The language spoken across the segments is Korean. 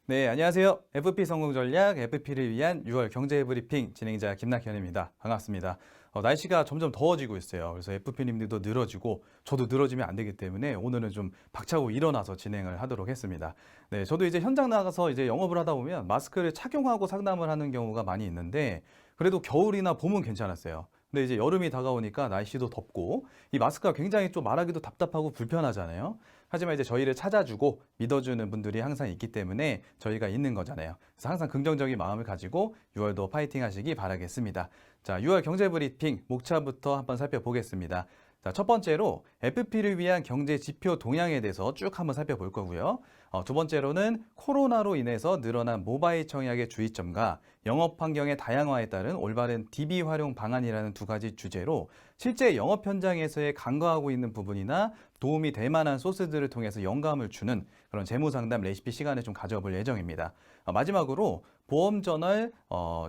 네, 안녕하세요. FP 성공 전략, FP를 위한 6월 경제 브리핑 진행자 김낙현입니다. 반갑습니다. 날씨가 점점 더워지고 있어요. 그래서 FP님들도 늘어지고 저도 늘어지면 안 되기 때문에 오늘은 좀 박차고 일어나서 진행을 하도록 했습니다. 네, 저도 이제 현장 나가서 이제 영업을 하다 보면 마스크를 착용하고 상담을 하는 경우가 많이 있는데 그래도 겨울이나 봄은 괜찮았어요. 근데 이제 여름이 다가오니까 날씨도 덥고 이 마스크가 굉장히 좀 말하기도 답답하고 불편하잖아요. 하지만 이제 저희를 찾아주고 믿어주는 분들이 항상 있기 때문에 저희가 있는 거잖아요. 그래서 항상 긍정적인 마음을 가지고 6월도 파이팅 하시기 바라겠습니다. 자, 6월 경제 브리핑 목차부터 한번 살펴보겠습니다. 자, 첫 번째로 FP를 위한 경제 지표 동향에 대해서 쭉 한번 살펴볼 거고요. 두 번째로는 코로나로 인해서 늘어난 모바일 청약의 주의점과 영업 환경의 다양화에 따른 올바른 DB 활용 방안이라는 두 가지 주제로 실제 영업 현장에서의 간과하고 있는 부분이나 도움이 될 만한 소스들을 통해서 영감을 주는 그런 재무 상담 레시피 시간을 좀 가져볼 예정입니다. 마지막으로 보험 저널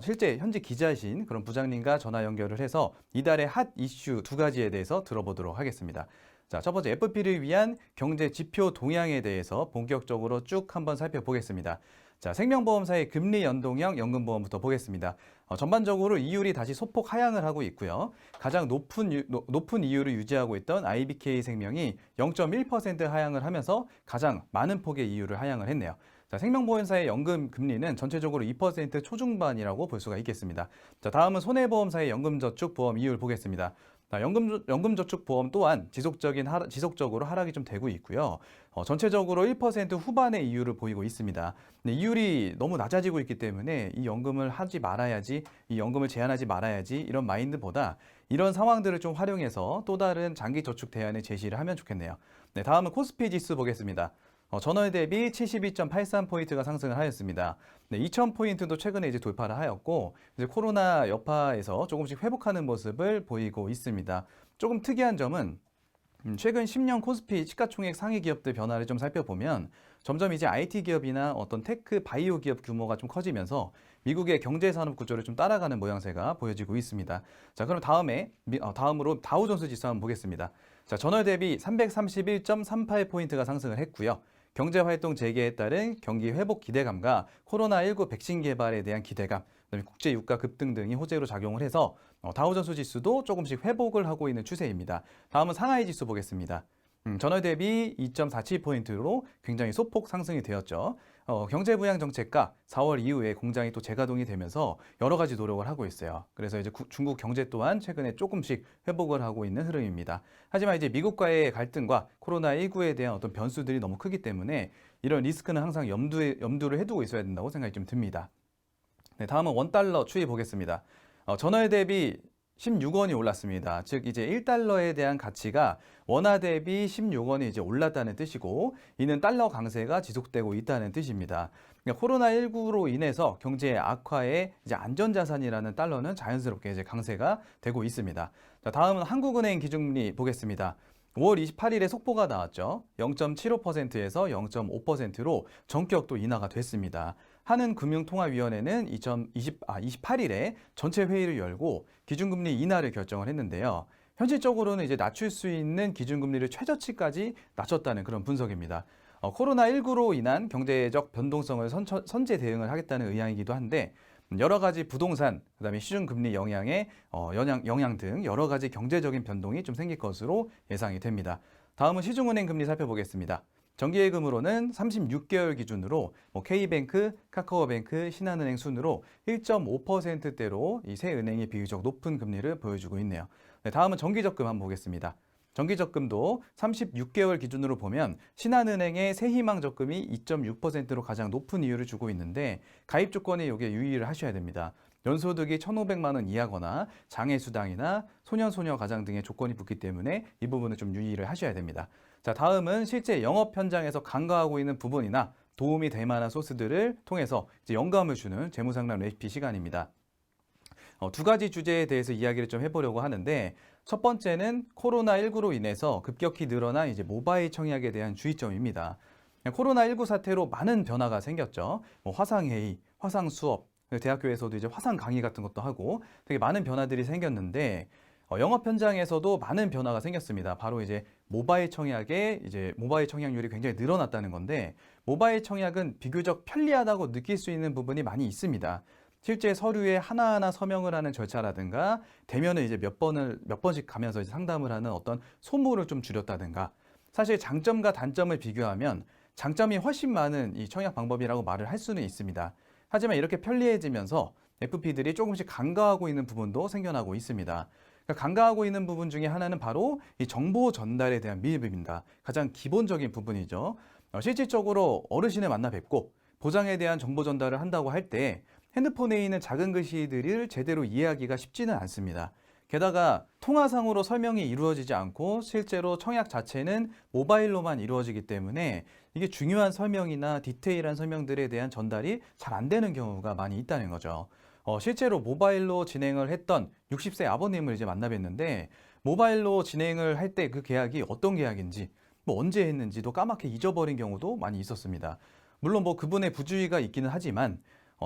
실제 현지 기자이신 그런 부장님과 전화 연결을 해서 이달의 핫 이슈 두 가지에 대해서 들어보도록 하겠습니다. 자, 첫 번째 FP를 위한 경제 지표 동향에 대해서 본격적으로 쭉 한번 살펴보겠습니다. 자, 생명보험사의 금리 연동형 연금보험부터 보겠습니다. 전반적으로 이율이 다시 소폭 하향을 하고 있고요. 가장 높은 이율을 유지하고 있던 IBK 생명이 0.1% 하향을 하면서 가장 많은 폭의 이율을 하향을 했네요. 자, 생명보험사의 연금 금리는 전체적으로 2% 초중반이라고 볼 수가 있겠습니다. 자, 다음은 손해보험사의 연금저축보험 이율 보겠습니다. 자, 연금저축보험 또한 지속적으로 하락이 좀 되고 있고요. 전체적으로 1% 후반의 이율을 보이고 있습니다. 근데 이율이 너무 낮아지고 있기 때문에 이 연금을 하지 말아야지, 이 연금을 제한하지 말아야지 이런 마인드보다 이런 상황들을 좀 활용해서 또 다른 장기 저축 대안을 제시를 하면 좋겠네요. 네, 다음은 코스피 지수 보겠습니다. 전월 대비 72.83포인트가 상승을 하였습니다. 네, 2000포인트도 최근에 이제 돌파를 하였고, 이제 코로나 여파에서 조금씩 회복하는 모습을 보이고 있습니다. 조금 특이한 점은 최근 10년 코스피 시가총액 상위 기업들 변화를 좀 살펴보면 점점 이제 IT 기업이나 어떤 테크 바이오 기업 규모가 좀 커지면서 미국의 경제 산업 구조를 좀 따라가는 모양새가 보여지고 있습니다. 자, 그럼 다음으로 다우존스 지수 한번 보겠습니다. 자, 전월 대비 331.38포인트가 상승을 했고요. 경제활동 재개에 따른 경기 회복 기대감과 코로나19 백신 개발에 대한 기대감, 그다음에 국제 유가 급등 등이 호재로 작용을 해서 다우존스 지수도 조금씩 회복을 하고 있는 추세입니다. 다음은 상하이 지수 보겠습니다. 전월 대비 2.47포인트로 굉장히 소폭 상승이 되었죠. 경제 부양 정책과 4월 이후에 공장이 또 재가동이 되면서 여러 가지 노력을 하고 있어요. 그래서 이제 중국 경제 또한 최근에 조금씩 회복을 하고 있는 흐름입니다. 하지만 이제 미국과의 갈등과 코로나19에 대한 어떤 변수들이 너무 크기 때문에 이런 리스크는 항상 염두를 해두고 있어야 된다고 생각이 좀 듭니다. 네, 다음은 원달러 추이 보겠습니다. 전월 대비 16원이 올랐습니다. 즉 이제 1달러에 대한 가치가 원화 대비 16원이 이제 올랐다는 뜻이고 이는 달러 강세가 지속되고 있다는 뜻입니다. 그러니까 코로나19로 인해서 경제 악화에 이제 안전자산이라는 달러는 자연스럽게 이제 강세가 되고 있습니다. 자, 다음은 한국은행 기준금리 보겠습니다. 5월 28일에 속보가 나왔죠. 0.75%에서 0.5%로 전격 또 인하가 됐습니다. 한은금융통화위원회는 28일에 전체 회의를 열고 기준금리 인하를 결정을 했는데요. 현실적으로는 이제 낮출 수 있는 기준금리를 최저치까지 낮췄다는 그런 분석입니다. 코로나19로 인한 경제적 변동성을 선제 대응을 하겠다는 의향이기도 한데 여러 가지 부동산, 그다음에 시중금리 영향 등 여러 가지 경제적인 변동이 좀 생길 것으로 예상이 됩니다. 다음은 시중은행 금리 살펴보겠습니다. 정기예금으로는 36개월 기준으로 K뱅크, 카카오뱅크, 신한은행 순으로 1.5%대로 이 세 은행이 비교적 높은 금리를 보여주고 있네요. 네, 다음은 정기적금 한번 보겠습니다. 정기적금도 36개월 기준으로 보면 신한은행의 새희망 적금이 2.6%로 가장 높은 이율을 주고 있는데 가입 조건에 여기에 유의를 하셔야 됩니다. 연소득이 1,500만 원 이하거나 장애수당이나 소년소녀 가장 등의 조건이 붙기 때문에 이 부분을 좀 유의를 하셔야 됩니다. 자, 다음은 실제 영업 현장에서 간과하고 있는 부분이나 도움이 될 만한 소스들을 통해서 이제 영감을 주는 재무상담 레시피 시간입니다. 두 가지 주제에 대해서 이야기를 좀 해보려고 하는데 첫 번째는 코로나19로 인해서 급격히 늘어난 이제 모바일 청약에 대한 주의점입니다. 코로나19 사태로 많은 변화가 생겼죠. 화상회의, 화상수업, 대학교에서도 이제 화상 강의 같은 것도 하고 되게 많은 변화들이 생겼는데 영업 현장에서도 많은 변화가 생겼습니다. 바로 이제 모바일 청약에 이제 모바일 청약률이 굉장히 늘어났다는 건데 모바일 청약은 비교적 편리하다고 느낄 수 있는 부분이 많이 있습니다. 실제 서류에 하나하나 서명을 하는 절차라든가 대면을 이제 몇 번씩 가면서 이제 상담을 하는 어떤 소모를 좀 줄였다든가 사실 장점과 단점을 비교하면 장점이 훨씬 많은 이 청약 방법이라고 말을 할 수는 있습니다. 하지만 이렇게 편리해지면서 FP들이 조금씩 간과하고 있는 부분도 생겨나고 있습니다. 그러니까 간과하고 있는 부분 중에 하나는 바로 이 정보 전달에 대한 미흡입니다. 가장 기본적인 부분이죠. 실질적으로 어르신을 만나 뵙고 보장에 대한 정보 전달을 한다고 할 때 핸드폰에 있는 작은 글씨들을 제대로 이해하기가 쉽지는 않습니다. 게다가 통화상으로 설명이 이루어지지 않고 실제로 청약 자체는 모바일로만 이루어지기 때문에 이게 중요한 설명이나 디테일한 설명들에 대한 전달이 잘 안 되는 경우가 많이 있다는 거죠. 실제로 모바일로 진행을 했던 60세 아버님을 이제 만나 뵀는데 모바일로 진행을 할 때 그 계약이 어떤 계약인지 뭐 언제 했는지도 까맣게 잊어버린 경우도 많이 있었습니다. 물론 뭐 그분의 부주의가 있기는 하지만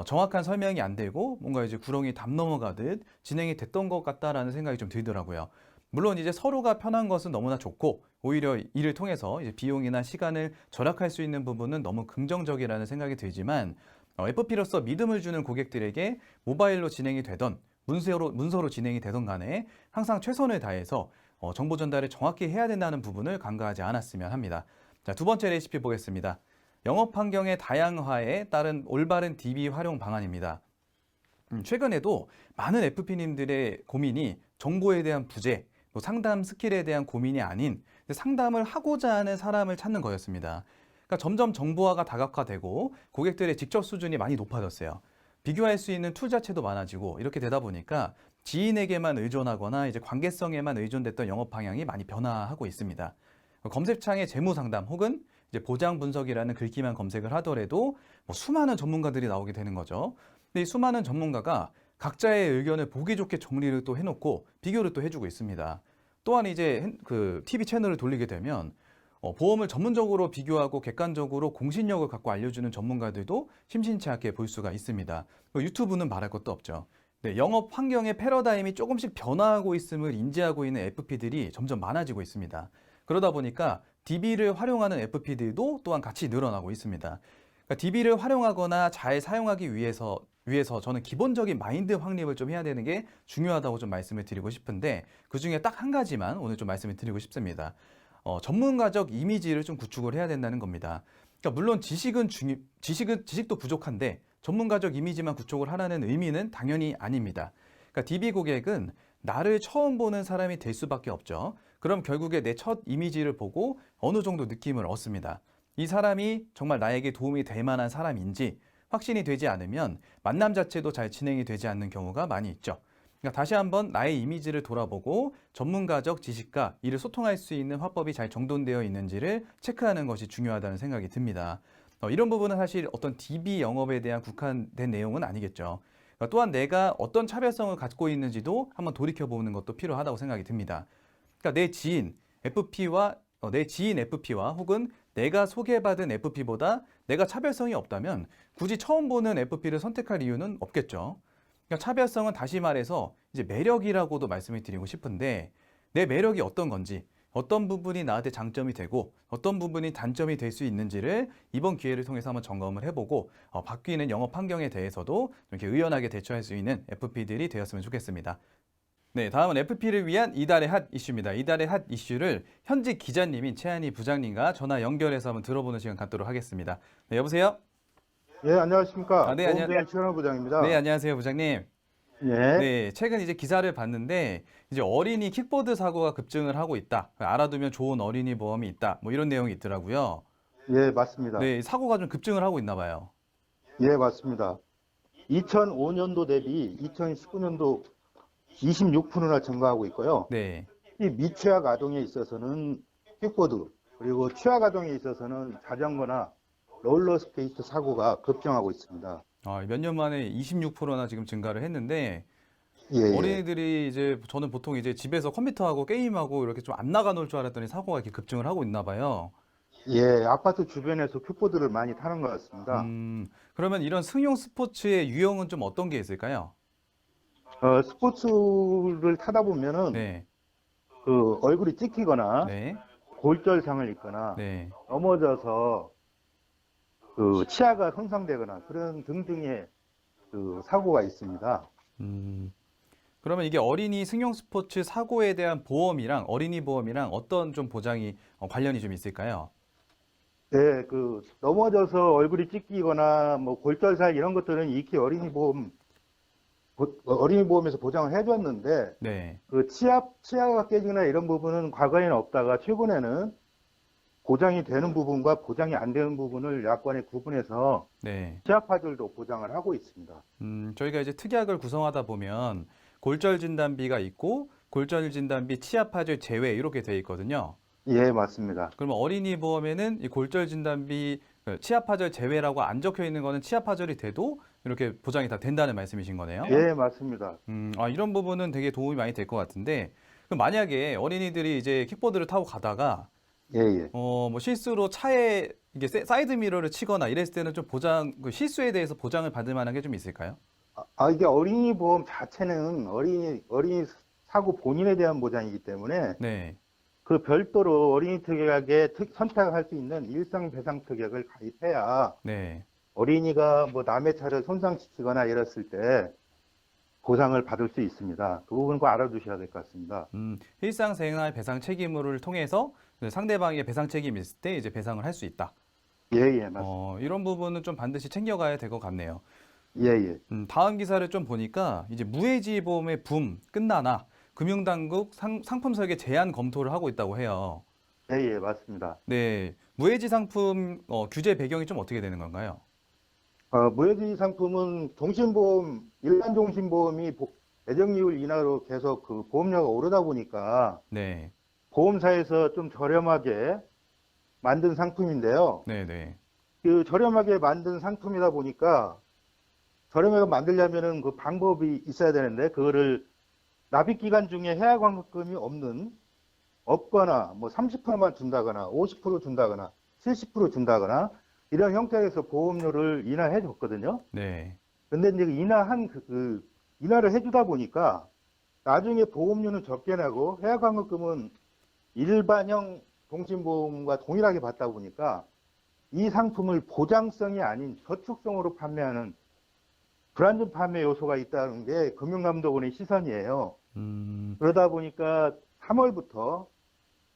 정확한 설명이 안 되고 뭔가 이제 구렁이 담 넘어가듯 진행이 됐던 것 같다라는 생각이 좀 들더라고요. 물론 이제 서로가 편한 것은 너무나 좋고 오히려 이를 통해서 이제 비용이나 시간을 절약할 수 있는 부분은 너무 긍정적이라는 생각이 들지만 FP로서 믿음을 주는 고객들에게 모바일로 진행이 되던 문서로 진행이 되던 간에 항상 최선을 다해서 정보 전달을 정확히 해야 된다는 부분을 간과하지 않았으면 합니다. 자, 두 번째 레시피 보겠습니다. 영업 환경의 다양화에 따른 올바른 DB 활용 방안입니다. 최근에도 많은 FP님들의 고민이 정보에 대한 부재, 뭐 상담 스킬에 대한 고민이 아닌 상담을 하고자 하는 사람을 찾는 거였습니다. 그러니까 점점 정보화가 다각화되고 고객들의 직접 수준이 많이 높아졌어요. 비교할 수 있는 툴 자체도 많아지고 이렇게 되다 보니까 지인에게만 의존하거나 이제 관계성에만 의존됐던 영업 방향이 많이 변화하고 있습니다. 검색창에 재무 상담 혹은 이제 보장 분석이라는 글귀만 검색을 하더라도 뭐 수많은 전문가들이 나오게 되는 거죠. 근데 이 수많은 전문가가 각자의 의견을 보기 좋게 정리를 또 해놓고 비교를 또 해주고 있습니다. 또한 이제 그 TV 채널을 돌리게 되면 보험을 전문적으로 비교하고 객관적으로 공신력을 갖고 알려주는 전문가들도 심심치 않게 볼 수가 있습니다. 유튜브는 말할 것도 없죠. 네, 영업 환경의 패러다임이 조금씩 변화하고 있음을 인지하고 있는 FP들이 점점 많아지고 있습니다. 그러다 보니까 DB를 활용하는 FP들도 또한 같이 늘어나고 있습니다. 그러니까 DB를 활용하거나 잘 사용하기 위해서 저는 기본적인 마인드 확립을 좀 해야 되는 게 중요하다고 좀 말씀을 드리고 싶은데 그 중에 딱 한 가지만 오늘 좀 말씀을 드리고 싶습니다. 전문가적 이미지를 좀 구축을 해야 된다는 겁니다. 그러니까 물론 지식도 부족한데 전문가적 이미지만 구축을 하라는 의미는 당연히 아닙니다. 그러니까 DB 고객은 나를 처음 보는 사람이 될 수밖에 없죠. 그럼 결국에 내 첫 이미지를 보고 어느 정도 느낌을 얻습니다. 이 사람이 정말 나에게 도움이 될 만한 사람인지 확신이 되지 않으면 만남 자체도 잘 진행이 되지 않는 경우가 많이 있죠. 그러니까 다시 한번 나의 이미지를 돌아보고 전문가적 지식과 이를 소통할 수 있는 화법이 잘 정돈되어 있는지를 체크하는 것이 중요하다는 생각이 듭니다. 이런 부분은 사실 어떤 DB 영업에 대한 국한된 내용은 아니겠죠. 또한 내가 어떤 차별성을 갖고 있는지도 한번 돌이켜보는 것도 필요하다고 생각이 듭니다. 그러니까 내 지인 FP와 혹은 내가 소개받은 FP보다 내가 차별성이 없다면 굳이 처음 보는 FP를 선택할 이유는 없겠죠. 그러니까 차별성은 다시 말해서 이제 매력이라고도 말씀을 드리고 싶은데 내 매력이 어떤 건지 어떤 부분이 나한테 장점이 되고 어떤 부분이 단점이 될 수 있는지를 이번 기회를 통해서 한번 점검을 해보고 바뀌는 영업 환경에 대해서도 이렇게 의연하게 대처할 수 있는 FP들이 되었으면 좋겠습니다. 네, 다음은 FP를 위한 이달의 핫 이슈입니다. 이달의 핫 이슈를 현직 기자님인 최한희 부장님과 전화 연결해서 한번 들어보는 시간 갖도록 하겠습니다. 네, 여보세요? 예, 안녕하십니까. 네, 보험대행 최현호 부장입니다. 네, 안녕하세요, 부장님. 예, 네, 최근 이제 기사를 봤는데 이제 어린이 킥보드 사고가 급증을 하고 있다. 알아두면 좋은 어린이 보험이 있다. 뭐 이런 내용이 있더라고요. 예, 맞습니다. 네, 사고가 좀 급증을 하고 있나 봐요. 예, 맞습니다. 2005년도 대비 2019년도 26%나 증가하고 있고요. 네. 이 미취학 아동에 있어서는 킥보드, 그리고 취학 아동에 있어서는 자전거나 롤러스케이트 사고가 급증하고 있습니다. 몇 년 만에 26%나 지금 증가를 했는데 예, 예. 어린이들이 이제 저는 보통 이제 집에서 컴퓨터하고 게임하고 이렇게 좀 안 나가 놀 줄 알았더니 사고가 이렇게 급증을 하고 있나 봐요. 예, 아파트 주변에서 킥보드를 많이 타는 것 같습니다. 그러면 이런 승용 스포츠의 유형은 좀 어떤 게 있을까요? 스포츠를 타다 보면은 네, 그 얼굴이 찍히거나 네, 골절상을 입거나 네. 넘어져서 그 치아가 손상되거나 그런 등등의 그 사고가 있습니다. 음, 그러면 이게 어린이 승용 스포츠 사고에 대한 보험이랑 어린이 보험이랑 어떤 좀 보장이 관련이 좀 있을까요? 네, 그 넘어져서 얼굴이 찢기거나 뭐 골절살 이런 것들은 익히 어린이 보험에서 보장을 해줬는데 네, 그 치아가 깨지거나 이런 부분은 과거에는 없다가 최근에는 보장이 되는 부분과 보장이 안 되는 부분을 약관에 구분해서 네. 치아 파절도 보장을 하고 있습니다. 저희가 이제 특약을 구성하다 보면 골절 진단비가 있고 골절 진단비, 치아 파절 제외 이렇게 돼 있거든요. 예, 맞습니다. 그러면 어린이 보험에는 이 골절 진단비, 치아 파절 제외라고 안 적혀 있는 거는 치아 파절이 돼도 이렇게 보장이 다 된다는 말씀이신 거네요. 예, 맞습니다. 이런 부분은 되게 도움이 많이 될 것 같은데, 그럼 만약에 어린이들이 이제 킥보드를 타고 가다가, 예, 예. 뭐 실수로 차에 이게 사이드 미러를 치거나 이랬을 때는 좀 그 실수에 대해서 보장을 받을 만한 게 좀 있을까요? 이게 어린이 보험 자체는 어린이 사고 본인에 대한 보장이기 때문에 네, 그 별도로 어린이 특약에 선택할 수 있는 일상 배상 특약을 가입해야 네. 어린이가 뭐 남의 차를 손상시키거나 이랬을 때 보상을 받을 수 있습니다. 그 부분 꼭 알아두셔야 될 것 같습니다. 일상생활 배상 책임을 통해서 상대방의 배상 책임이 있을 때 이제 배상을 할 수 있다. 예, 예, 맞습니다. 이런 부분은 좀 반드시 챙겨가야 될 것 같네요. 예, 예. 다음 기사를 좀 보니까 이제 무해지 보험의 붐 끝나나 금융당국 상품 설계 제한 검토를 하고 있다고 해요. 예, 예, 맞습니다. 네, 무해지 상품 규제 배경이 좀 어떻게 되는 건가요? 무해지 상품은 일반 종신보험이 배정률 인하로 계속 그 보험료가 오르다 보니까 네, 보험사에서 좀 저렴하게 만든 상품인데요. 네, 네, 그 저렴하게 만든 상품이다 보니까 저렴하게 만들려면은 그 방법이 있어야 되는데 그거를 납입 기간 중에 해약환급금이 없거나 뭐 30%만 준다거나 50% 준다거나 70% 준다거나 이런 형태에서 보험료를 인하해 줬거든요. 네. 근데 이제 인하를 해주다 보니까 나중에 보험료는 적게 나고 해약환급금은 일반형 종신보험과 동일하게 받다 보니까 이 상품을 보장성이 아닌 저축성으로 판매하는 불안전 판매 요소가 있다는 게 금융감독원의 시선이에요. 음, 그러다 보니까 3월부터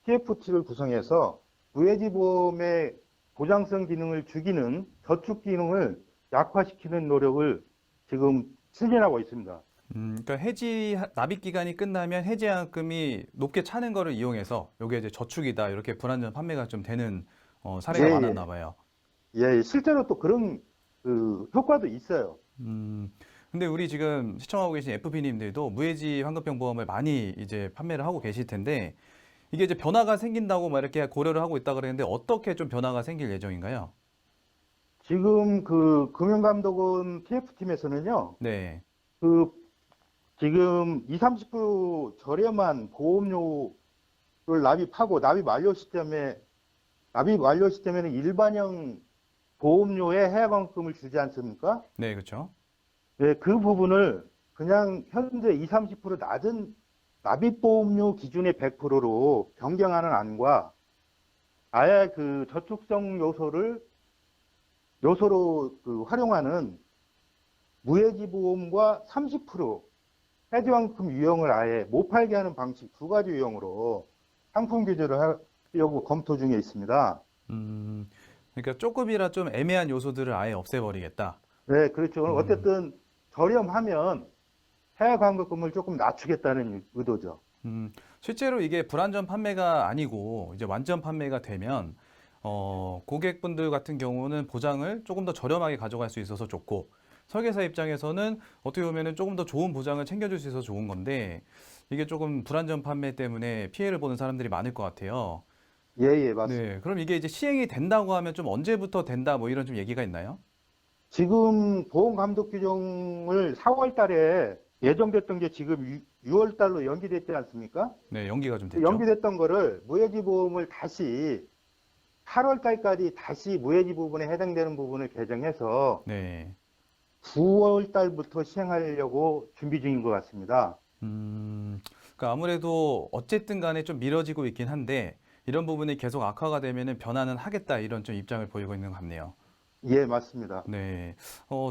TFT를 구성해서 무해지보험의 보장성 기능을 죽이는 저축 기능을 약화시키는 노력을 지금 추진하고 있습니다. 그러니까 납입 기간이 끝나면 해지하금이 높게 차는 거를 이용해서 이게 이제 저축이다 이렇게 불안전 판매가 좀 되는 사례가 예, 많았나 봐요. 예, 실제로 또 그런 그 효과도 있어요. 음, 근데 우리 지금 시청하고 계신 FP님들도 무해지 환급형 보험을 많이 이제 판매를 하고 계실 텐데 이게 이제 변화가 생긴다고 막 이렇게 고려를 하고 있다 그랬는데 어떻게 좀 변화가 생길 예정인가요? 지금 그 금융감독원 TF팀에서는요, 네, 그 지금 20, 30% 저렴한 보험료를 납입하고 납입 완료 시점에는 일반형 보험료에 해약환급금을 주지 않습니까? 네, 그렇죠. 네, 그 부분을 그냥 현재 20, 30% 낮은 납입보험료 기준의 100%로 변경하는 안과 아예 그 저축성 요소로 그 활용하는 무해지보험과 30% 해지환급금 유형을 아예 못 팔게 하는 방식 두 가지 유형으로 상품 규제를 하려고 검토 중에 있습니다. 음, 그러니까 조금이라 좀 애매한 요소들을 아예 없애버리겠다. 네, 그렇죠. 음, 어쨌든 저렴하면 해약환급금을 조금 낮추겠다는 의도죠. 실제로 이게 불안전 판매가 아니고 이제 완전 판매가 되면 고객분들 같은 경우는 보장을 조금 더 저렴하게 가져갈 수 있어서 좋고 설계사 입장에서는 어떻게 보면은 조금 더 좋은 보장을 챙겨줄 수 있어서 좋은 건데 이게 조금 불안전 판매 때문에 피해를 보는 사람들이 많을 것 같아요. 예, 예, 맞습니다. 네, 그럼 이게 이제 시행이 된다고 하면 좀 언제부터 된다 뭐 이런 좀 얘기가 있나요? 지금 보험감독 규정을 4월 달에 예정됐던 게 지금 6월 달로 연기됐지 않습니까? 네, 연기가 좀 그 됐죠. 연기됐던 거를 무해지 보험을 다시 8월 달까지 다시 무해지 부분에 해당되는 부분을 개정해서 네, 9월 달부터 시행하려고 준비 중인 것 같습니다. 그러니까 아무래도 어쨌든 간에 좀 미뤄지고 있긴 한데 이런 부분이 계속 악화가 되면은 변화는 하겠다 이런 좀 입장을 보이고 있는 것 같네요. 예, 맞습니다. 네.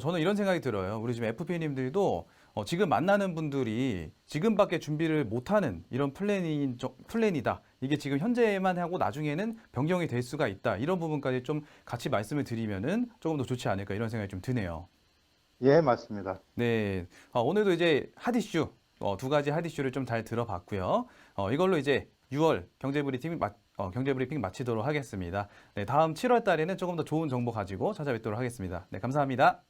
저는 이런 생각이 들어요. 우리 지금 FP님들도 지금 만나는 분들이 지금밖에 준비를 못하는 이런 플랜이다. 이게 지금 현재만 하고 나중에는 변경이 될 수가 있다. 이런 부분까지 좀 같이 말씀을 드리면은 조금 더 좋지 않을까 이런 생각이 좀 드네요. 예, 맞습니다. 네. 오늘도 이제 핫 이슈, 두 가지 핫 이슈를 좀 잘 들어봤고요. 이걸로 이제 6월 경제 브리핑 마치도록 하겠습니다. 네, 다음 7월 달에는 조금 더 좋은 정보 가지고 찾아뵙도록 하겠습니다. 네, 감사합니다.